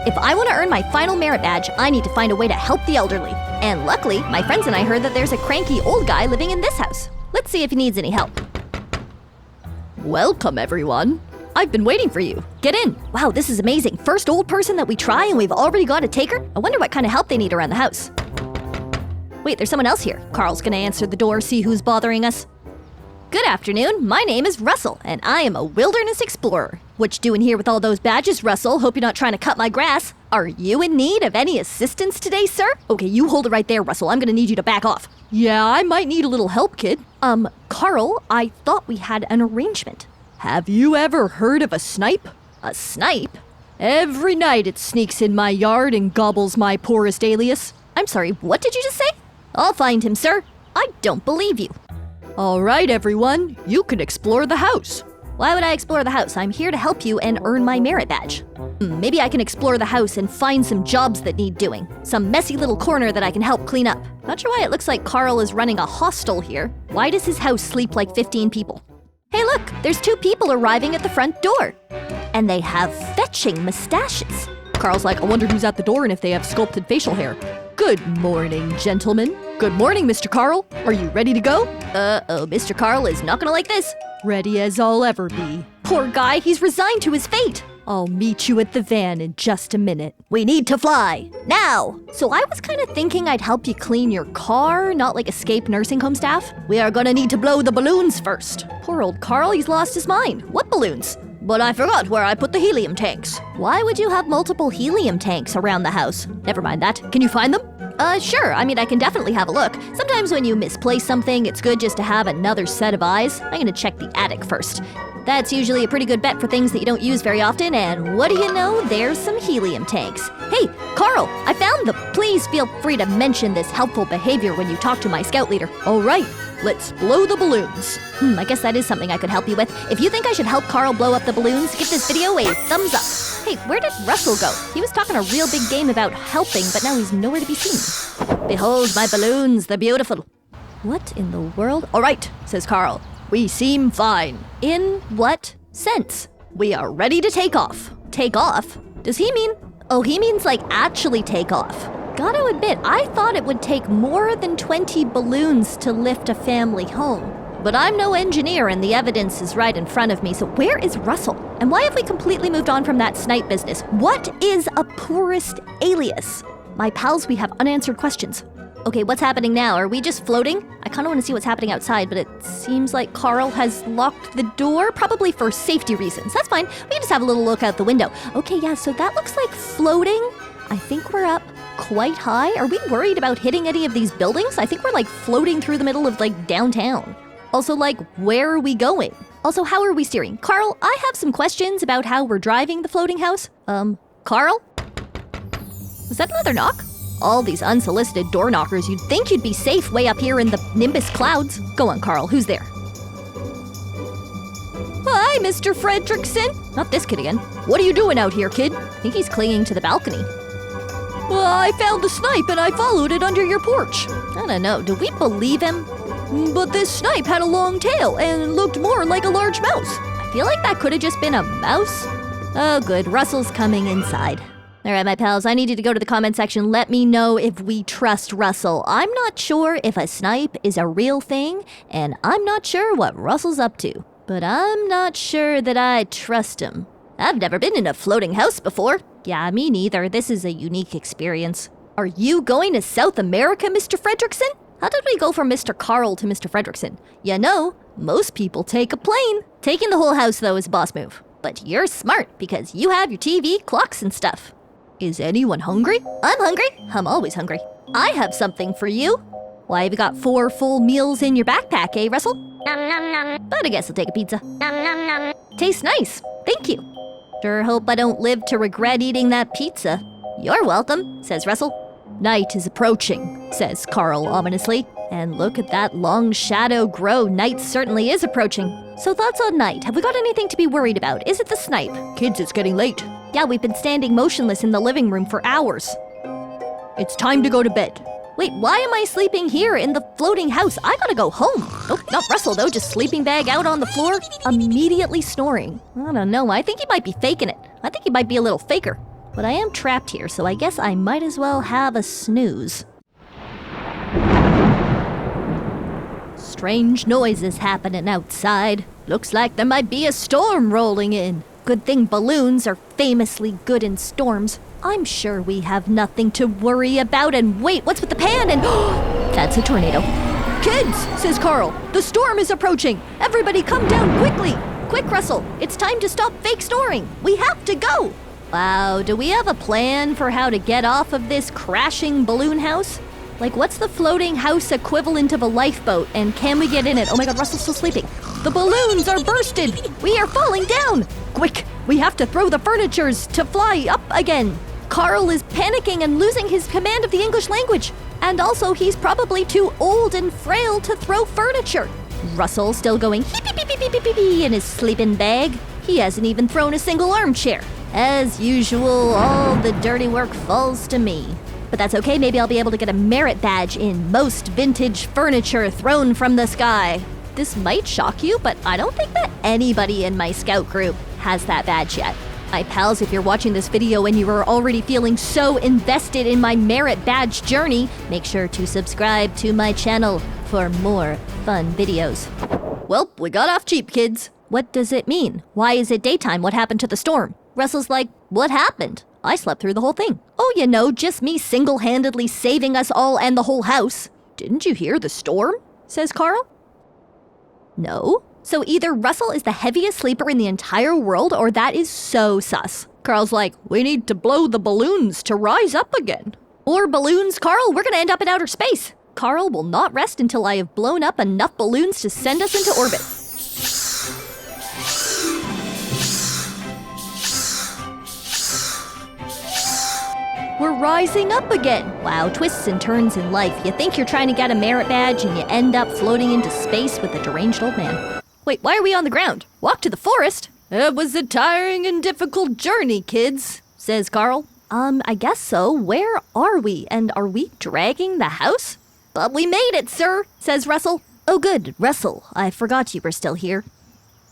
If I want to earn my final merit badge, I need to find a way to help the elderly. And luckily, my friends and I heard that there's a cranky old guy living in this house. Let's see if he needs any help. Welcome, everyone. I've been waiting for you. Get in. Wow, this is amazing. First old person that we try and we've already got a taker? I wonder what kind of help they need around the house. Wait, there's someone else here. Carl's gonna answer the door, see who's bothering us. Good afternoon, my name is Russell, and I am a wilderness explorer. What you doing here with all those badges, Russell? Hope you're not trying to cut my grass. Are you in need of any assistance today, sir? Okay, you hold it right there, Russell. I'm gonna need you to back off. Yeah, I might need a little help, kid. Carl, I thought we had an arrangement. Have you ever heard of a snipe? A snipe? Every night it sneaks in my yard and gobbles my poorest alias. I'm sorry, what did you just say? I'll find him, sir. I don't believe you. All right, everyone, you can explore the house. Why would I explore the house? I'm here to help you and earn my merit badge. Maybe I can explore the house and find some jobs that need doing. Some messy little corner that I can help clean up. Not sure why it looks like Carl is running a hostel here. Why does his house sleep like 15 people? Hey look, there's 2 people arriving at the front door. And they have fetching mustaches. Carl's like, I wonder who's at the door and if they have sculpted facial hair. Good morning, gentlemen. Good morning, Mr. Carl. Are you ready to go? Uh-oh, Mr. Carl is not gonna like this. Ready as I'll ever be. Poor guy, he's resigned to his fate. I'll meet you at the van in just a minute. We need to fly, now! So I was kind of thinking I'd help you clean your car, not like escape nursing home staff. We are gonna need to blow the balloons first. Poor old Carl, he's lost his mind. What balloons? But I forgot where I put the helium tanks. Why would you have multiple helium tanks around the house? Never mind that. Can you find them? Sure. I mean, I can definitely have a look. Sometimes when you misplace something, it's good just to have another set of eyes. I'm gonna check the attic first. That's usually a pretty good bet for things that you don't use very often, and what do you know? There's some helium tanks. Hey, Carl, I found them. Please feel free to mention this helpful behavior when you talk to my scout leader. All right, let's blow the balloons. I guess that is something I could help you with. If you think I should help Carl blow up the balloons, give this video a thumbs up. Hey, where did Russell go? He was talking a real big game about helping, but now he's nowhere to be seen. Behold my balloons, they're beautiful. What in the world? All right, says Carl. We seem fine. In what sense? We are ready to take off. Take off? Does he mean? Oh, he means like actually take off. Gotta admit, I thought it would take more than 20 balloons to lift a family home. But I'm no engineer and the evidence is right in front of me, so where is Russell? And why have we completely moved on from that snipe business? What is a poorest alias? My pals, we have unanswered questions. Okay, what's happening now? Are we just floating? I kind of want to see what's happening outside, but it seems like Carl has locked the door, probably for safety reasons. That's fine. We can just have a little look out the window. Okay, yeah, so that looks like floating. I think we're up quite high. Are we worried about hitting any of these buildings? I think we're like floating through the middle of like downtown. Also, like, where are we going? Also, how are we steering? Carl, I have some questions about how we're driving the floating house. Carl? Was that another knock? All these unsolicited door knockers, you'd think you'd be safe way up here in the Nimbus clouds. Go on, Carl, who's there? Hi, Mr. Fredrickson. Not this kid again. What are you doing out here, kid? I think he's clinging to the balcony. Well, I found the snipe and I followed it under your porch. I don't know, do we believe him? But this snipe had a long tail and looked more like a large mouse. I feel like that could have just been a mouse. Oh good, Russell's coming inside. All right, my pals, I need you to go to the comment section. Let me know if we trust Russell. I'm not sure if a snipe is a real thing, and I'm not sure what Russell's up to. But I'm not sure that I trust him. I've never been in a floating house before. Yeah, me neither. This is a unique experience. Are you going to South America, Mr. Fredrickson? How did we go from Mr. Carl to Mr. Fredrickson? You know, most people take a plane. Taking the whole house, though, is a boss move. But you're smart, because you have your TV, clocks, and stuff. Is anyone hungry? I'm hungry. I'm always hungry. I have something for you. Why, have you got 4 full meals in your backpack, eh, Russell? Nom, nom, nom. But I guess I'll take a pizza. Nom, nom, nom. Tastes nice. Thank you. Sure hope I don't live to regret eating that pizza. You're welcome, says Russell. Night is approaching, says Carl ominously. And look at that long shadow grow. Night certainly is approaching. So thoughts on night. Have we got anything to be worried about? Is it the snipe? Kids, it's getting late. Yeah, we've been standing motionless in the living room for hours. It's time to go to bed. Wait, why am I sleeping here in the floating house? I gotta go home. Oh, not Russell though, just sleeping bag out on the floor, immediately snoring. I don't know, I think he might be faking it. I think he might be a little faker. But I am trapped here, so I guess I might as well have a snooze. Strange noises happening outside. Looks like there might be a storm rolling in. Good thing balloons are famously good in storms. I'm sure we have nothing to worry about. And wait, what's with the pan? And that's a tornado. Kids, says Carl, the storm is approaching. Everybody come down quickly. Quick, Russell, it's time to stop fake snoring. We have to go. Wow, do we have a plan for how to get off of this crashing balloon house? Like, what's the floating house equivalent of a lifeboat, and can we get in it? Oh my god, Russell's still sleeping. The balloons are bursted! We are falling down! Quick, we have to throw the furnitures to fly up again. Carl is panicking and losing his command of the English language. And also, he's probably too old and frail to throw furniture. Russell still going hee-pee-pee-pee-pee-pee in his sleeping bag. He hasn't even thrown a single armchair. As usual, all the dirty work falls to me. But that's okay, maybe I'll be able to get a merit badge in most vintage furniture thrown from the sky. This might shock you, but I don't think that anybody in my scout group has that badge yet. My pals, if you're watching this video and you are already feeling so invested in my merit badge journey, make sure to subscribe to my channel for more fun videos. Well, we got off cheap, kids. What does it mean? Why is it daytime? What happened to the storm? Russell's like, what happened? I slept through the whole thing. Oh, you know, just me single-handedly saving us all and the whole house. Didn't you hear the storm? Says Carl. No. So either Russell is the heaviest sleeper in the entire world, or that is so sus. Carl's like, we need to blow the balloons to rise up again. More balloons, Carl? We're gonna end up in outer space. Carl will not rest until I have blown up enough balloons to send us into orbit. We're rising up again. Wow, twists and turns in life. You think you're trying to get a merit badge and you end up floating into space with a deranged old man. Wait, why are we on the ground? Walk to the forest? It was a tiring and difficult journey, kids, says Carl. I guess so. Where are we? And are we dragging the house? But we made it, sir, says Russell. Oh good, Russell, I forgot you were still here.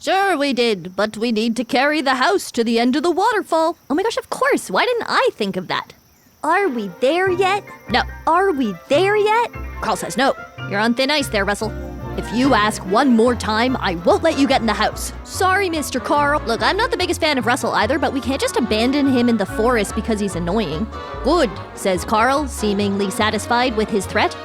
Sure we did, but we need to carry the house to the end of the waterfall. Oh my gosh, of course. Why didn't I think of that? Are we there yet? No. Are we there yet? Carl says no. You're on thin ice there, Russell. If you ask one more time, I won't let you get in the house. Sorry, Mr. Carl. Look, I'm not the biggest fan of Russell either, but we can't just abandon him in the forest because he's annoying. Good, says Carl, seemingly satisfied with his threat.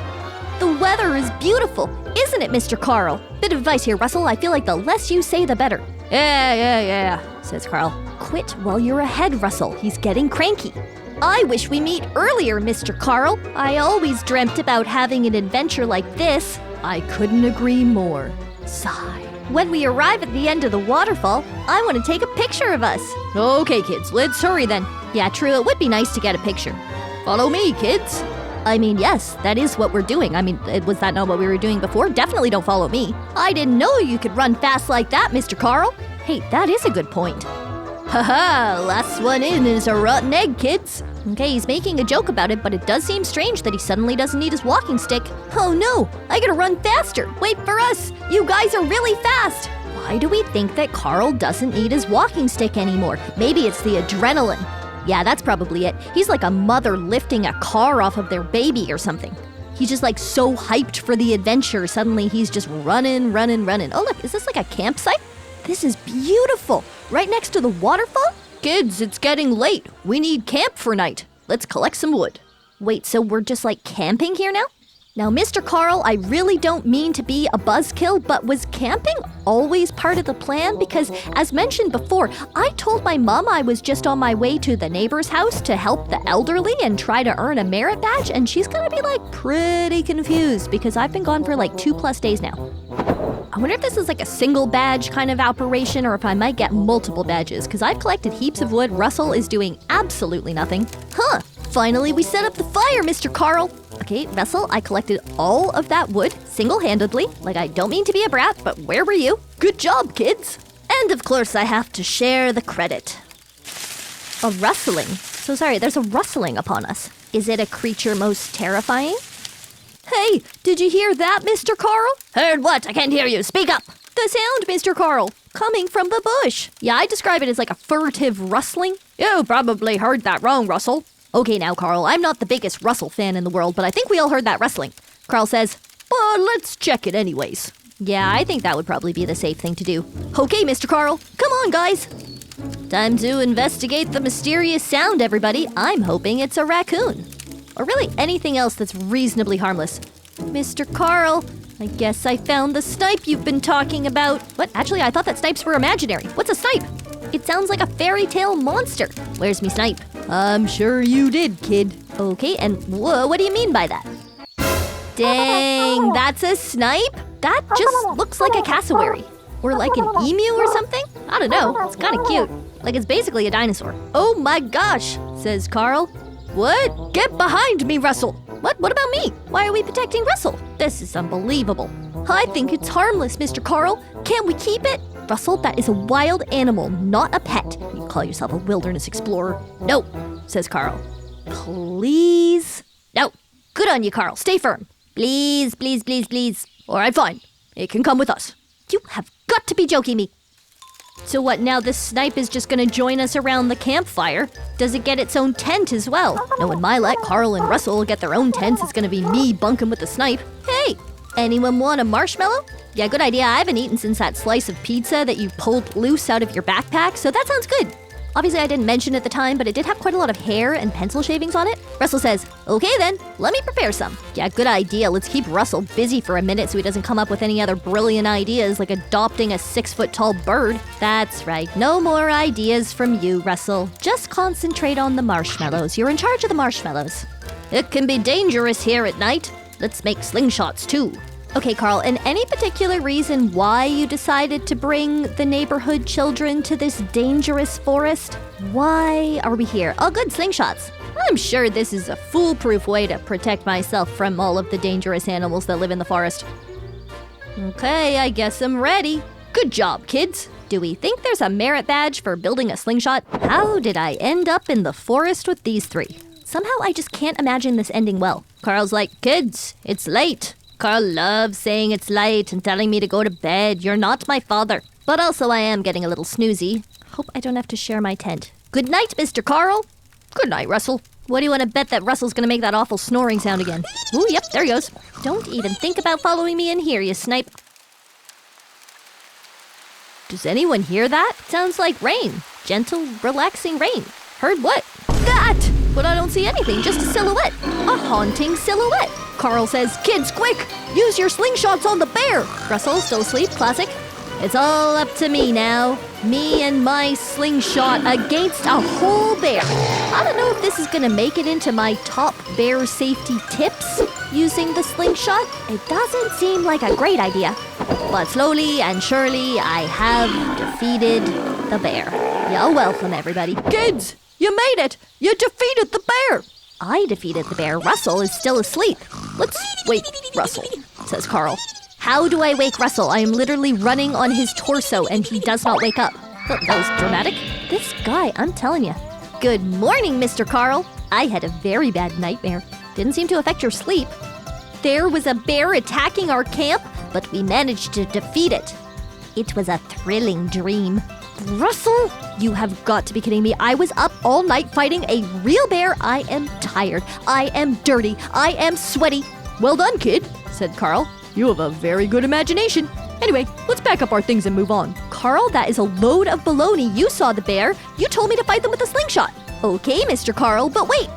The weather is beautiful, isn't it, Mr. Carl? Bit of advice here, Russell. I feel like the less you say, the better. Yeah, says Carl. Quit while you're ahead, Russell. He's getting cranky. I wish we meet earlier, Mr. Carl. I always dreamt about having an adventure like this. I couldn't agree more. Sigh. When we arrive at the end of the waterfall, I want to take a picture of us. Okay, kids, let's hurry then. Yeah, true, it would be nice to get a picture. Follow me, kids. I mean, yes, that is what we're doing. I mean, was that not what we were doing before? Definitely don't follow me. I didn't know you could run fast like that, Mr. Carl. Hey, that is a good point. Haha, last one in is a rotten egg, kids. Okay, he's making a joke about it, but it does seem strange that he suddenly doesn't need his walking stick. Oh no, I gotta run faster. Wait for us. You guys are really fast. Why do we think that Carl doesn't need his walking stick anymore? Maybe it's the adrenaline. Yeah, that's probably it. He's like a mother lifting a car off of their baby or something. He's just like so hyped for the adventure. Suddenly he's just running. Oh look, is this like a campsite? This is beautiful. Right next to the waterfall? Kids, it's getting late. We need camp for night. Let's collect some wood. Wait, so we're just like camping here now? Now, Mr. Carl, I really don't mean to be a buzzkill, but was camping always part of the plan? Because, as mentioned before, I told my mom I was just on my way to the neighbor's house to help the elderly and try to earn a merit badge, and she's gonna be like pretty confused because I've been gone for like 2+ days now. I wonder if this is like a single badge kind of operation or if I might get multiple badges, because I've collected heaps of wood. Russell is doing absolutely nothing. Huh, finally we set up the fire, Mr. Carl. Okay, Russell, I collected all of that wood single-handedly. Like, I don't mean to be a brat, but where were you? Good job, kids. And of course I have to share the credit. A rustling. So sorry, there's a rustling upon us. Is it a creature most terrifying? Hey, did you hear that, Mr. Carl? Heard what? I can't hear you. Speak up. The sound, Mr. Carl, coming from the bush. Yeah, I describe it as like a furtive rustling. You probably heard that wrong, Russell. Okay now, Carl, I'm not the biggest Russell fan in the world, but I think we all heard that wrestling. Carl says, well, let's check it anyways. Yeah, I think that would probably be the safe thing to do. Okay, Mr. Carl, come on, guys. Time to investigate the mysterious sound, everybody. I'm hoping it's a raccoon. Or really anything else that's reasonably harmless. Mr. Carl, I guess I found the snipe you've been talking about. What? Actually, I thought that snipes were imaginary. What's a snipe? It sounds like a fairy tale monster. Where's me snipe? I'm sure you did, kid. Okay, and what do you mean by that? Dang, that's a snipe? That just looks like a cassowary. Or like an emu or something? I don't know, it's kind of cute. Like it's basically a dinosaur. Oh my gosh, says Carl. What? Get behind me, Russell. What about me? Why are we protecting Russell? This is unbelievable. I think it's harmless, Mr. Carl. Can't we keep it? Russell, that is a wild animal, not a pet. You call yourself a wilderness explorer. No, says Carl. Please? No. Good on you, Carl. Stay firm. Please, please, please, please. All right, fine. It can come with us. You have got to be joking me. So what, now this snipe is just gonna join us around the campfire? Does it get its own tent as well? No, when my let Carl and Russell get their own tents, it's gonna be me bunking with the snipe. Hey, anyone want a marshmallow? Yeah, good idea. I haven't eaten since that slice of pizza that you pulled loose out of your backpack, so that sounds good. Obviously, I didn't mention at the time, but it did have quite a lot of hair and pencil shavings on it. Russell says, okay then, let me prepare some. Yeah, good idea. Let's keep Russell busy for a minute so he doesn't come up with any other brilliant ideas like adopting a 6-foot-tall bird. That's right. No more ideas from you, Russell. Just concentrate on the marshmallows. You're in charge of the marshmallows. It can be dangerous here at night. Let's make slingshots too. Okay, Carl, and any particular reason why you decided to bring the neighborhood children to this dangerous forest? Why are we here? Oh, good, slingshots. I'm sure this is a foolproof way to protect myself from all of the dangerous animals that live in the forest. Okay, I guess I'm ready. Good job, kids. Do we think there's a merit badge for building a slingshot? How did I end up in the forest with these three? Somehow I just can't imagine this ending well. Carl's like, kids, it's late. Carl loves saying it's late and telling me to go to bed. You're not my father. But also I am getting a little snoozy. Hope I don't have to share my tent. Good night, Mr. Carl. Good night, Russell. What do you want to bet that Russell's gonna make that awful snoring sound again? Ooh, yep, there he goes. Don't even think about following me in here, you snipe. Does anyone hear that? Sounds like rain. Gentle, relaxing rain. Heard what? That! But I don't see anything, just a silhouette. A haunting silhouette. Carl says, kids, quick! Use your slingshots on the bear! Russell, still asleep, classic. It's all up to me now. Me and my slingshot against a whole bear. I don't know if this is gonna make it into my top bear safety tips using the slingshot. It doesn't seem like a great idea. But slowly and surely, I have defeated the bear. You're welcome, everybody. Kids, you made it! You defeated the bear! I defeated the bear. Russell is still asleep. Let's wake Russell, says Carl. How do I wake Russell? I am literally running on his torso and he does not wake up. Oh, that was dramatic. This guy, I'm telling you. Good morning, Mr. Carl. I had a very bad nightmare. Didn't seem to affect your sleep. There was a bear attacking our camp, but we managed to defeat it. It was a thrilling dream. Russell, you have got to be kidding me. I was up all night fighting a real bear. I am tired. I am dirty. I am sweaty. Well done, kid, said Carl. You have a very good imagination. Anyway, let's pack up our things and move on. Carl, that is a load of baloney. You saw the bear. You told me to fight them with a slingshot. Okay, Mr. Carl, but wait.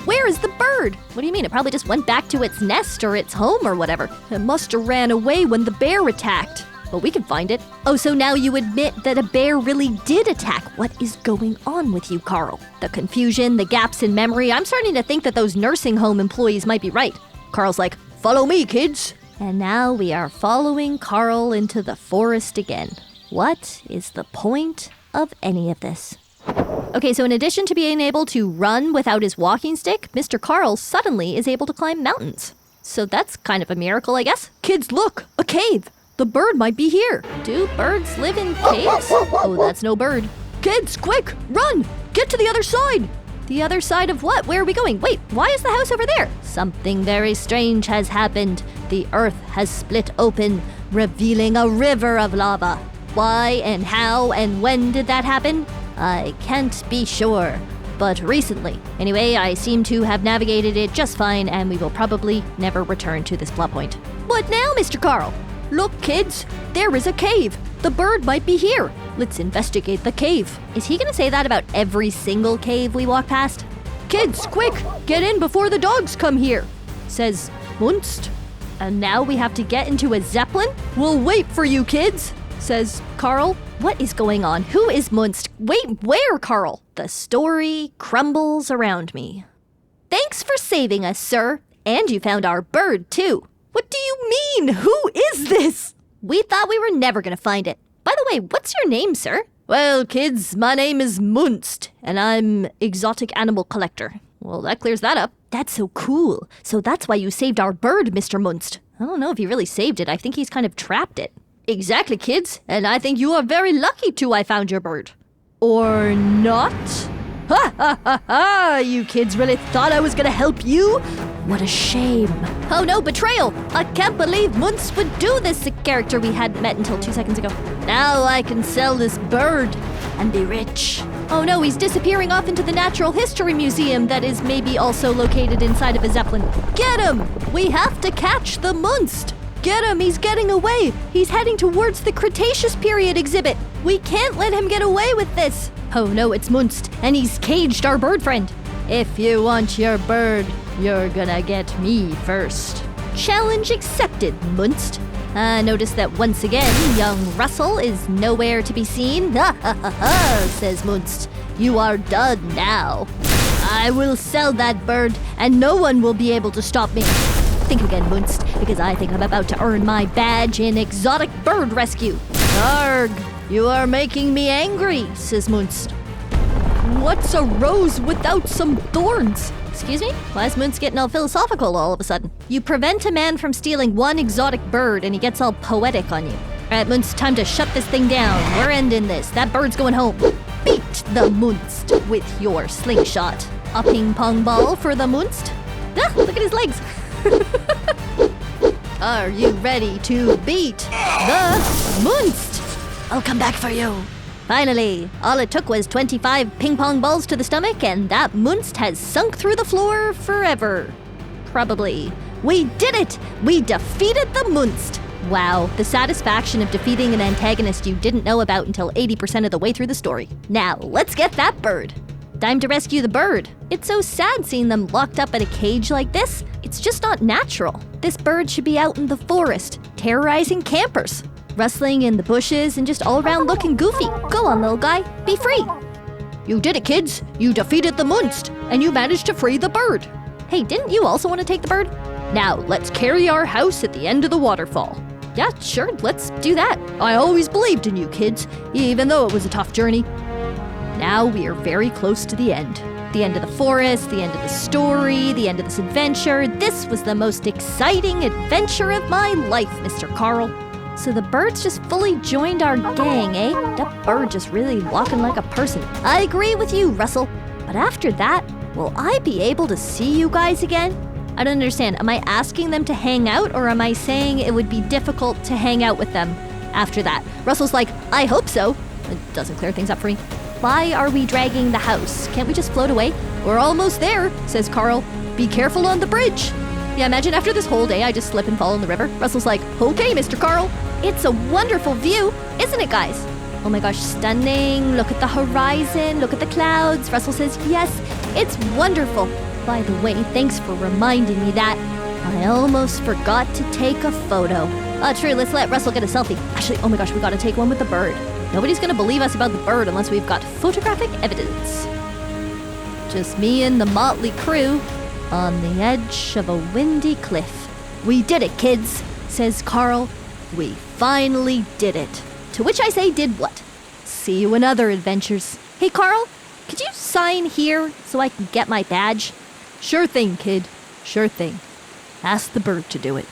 Where is the bird? What do you mean? It probably just went back to its nest or its home or whatever. It must have ran away when the bear attacked. But we can find it. Oh, so now you admit that a bear really did attack. What is going on with you, Carl? The confusion, the gaps in memory. I'm starting to think that those nursing home employees might be right. Carl's like, follow me, kids. And now we are following Carl into the forest again. What is the point of any of this? Okay, so in addition to being able to run without his walking stick, Mr. Carl suddenly is able to climb mountains. So that's kind of a miracle, I guess. Kids, look, a cave. The bird might be here. Do birds live in caves? Oh, that's no bird. Kids, quick, run! Get to the other side! The other side of what? Where are we going? Wait, why is the house over there? Something very strange has happened. The earth has split open, revealing a river of lava. Why and how and when did that happen? I can't be sure, but recently. Anyway, I seem to have navigated it just fine, and we will probably never return to this plot point. What now, Mr. Carl? Look, kids, there is a cave. The bird might be here. Let's investigate the cave. Is he gonna say that about every single cave we walk past? Kids, quick, get in before the dogs come here, says Muntz. And now we have to get into a zeppelin? We'll wait for you, kids, says Carl. What is going on? Who is Muntz? Wait, where, Carl? The story crumbles around me. Thanks for saving us, sir. And you found our bird, too. What do you mean? Who is this? We thought we were never gonna find it. By the way, what's your name, sir? Well, kids, my name is Muntz, and I'm exotic animal collector. Well, that clears that up. That's so cool. So that's why you saved our bird, Mr. Muntz. I don't know if he really saved it. I think he's kind of trapped it. Exactly, kids. And I think you are very lucky too I found your bird. Or not? Ha ha ha ha! You kids really thought I was gonna help you? What a shame. Oh no, betrayal! I can't believe Muntz would do this, a character we hadn't met until 2 seconds ago. Now I can sell this bird and be rich. Oh no, he's disappearing off into the Natural History Museum that is maybe also located inside of a zeppelin. Get him! We have to catch the Muntz! Get him! He's getting away! He's heading towards the Cretaceous period exhibit! We can't let him get away with this! Oh no, it's Muntz, and he's caged our bird friend. If you want your bird, you're gonna get me first. Challenge accepted, Muntz. Notice that once again, young Russell is nowhere to be seen. Ha ha ha ha, says Muntz. You are done now. I will sell that bird, and no one will be able to stop me. Think again, Muntz, because I think I'm about to earn my badge in exotic bird rescue. Arg, you are making me angry, says Muntz. What's a rose without some thorns? Excuse me? Why is Muntz getting all philosophical all of a sudden? You prevent a man from stealing one exotic bird and he gets all poetic on you. Alright, Muntz, time to shut this thing down. We're ending this. That bird's going home. Beat the Muntz with your slingshot. A ping pong ball for the Muntz. Ah, look at his legs. Are you ready to beat the Muntz? I'll come back for you. Finally, all it took was 25 ping pong balls to the stomach, and that Muntz has sunk through the floor forever. Probably. We did it! We defeated the Muntz! Wow, the satisfaction of defeating an antagonist you didn't know about until 80% of the way through the story. Now, let's get that bird. Time to rescue the bird. It's so sad seeing them locked up in a cage like this. It's just not natural. This bird should be out in the forest, terrorizing campers. Rustling in the bushes and just all around looking goofy. Go on, little guy. Be free. You did it, kids. You defeated the Muntz, and you managed to free the bird. Hey, didn't you also want to take the bird? Now, let's carry our house at the end of the waterfall. Yeah, sure, let's do that. I always believed in you, kids, even though it was a tough journey. Now we are very close to the end. The end of the forest, the end of the story, the end of this adventure. This was the most exciting adventure of my life, Mr. Carl. So the bird's just fully joined our gang, eh? That bird just really walking like a person. I agree with you, Russell. But after that, will I be able to see you guys again? I don't understand. Am I asking them to hang out, or am I saying it would be difficult to hang out with them after that? Russell's like, I hope so. It doesn't clear things up for me. Why are we dragging the house? Can't we just float away? We're almost there, says Carl. Be careful on the bridge. Yeah, imagine after this whole day I just slip and fall in the river. Russell's like, okay, Mr. Carl. It's a wonderful view, isn't it, guys? Oh my gosh, stunning. Look at the horizon. Look at the clouds. Russell says, yes, it's wonderful. By the way, thanks for reminding me that. I almost forgot to take a photo. Oh, true, let's let Russell get a selfie. Actually, oh my gosh, we gotta take one with the bird. Nobody's gonna believe us about the bird unless we've got photographic evidence. Just me and the motley crew on the edge of a windy cliff. We did it, kids, says Carl. We finally did it. To which I say, did what? See you in other adventures. Hey, Carl, could you sign here so I can get my badge? Sure thing, kid. Sure thing. Ask the bird to do it.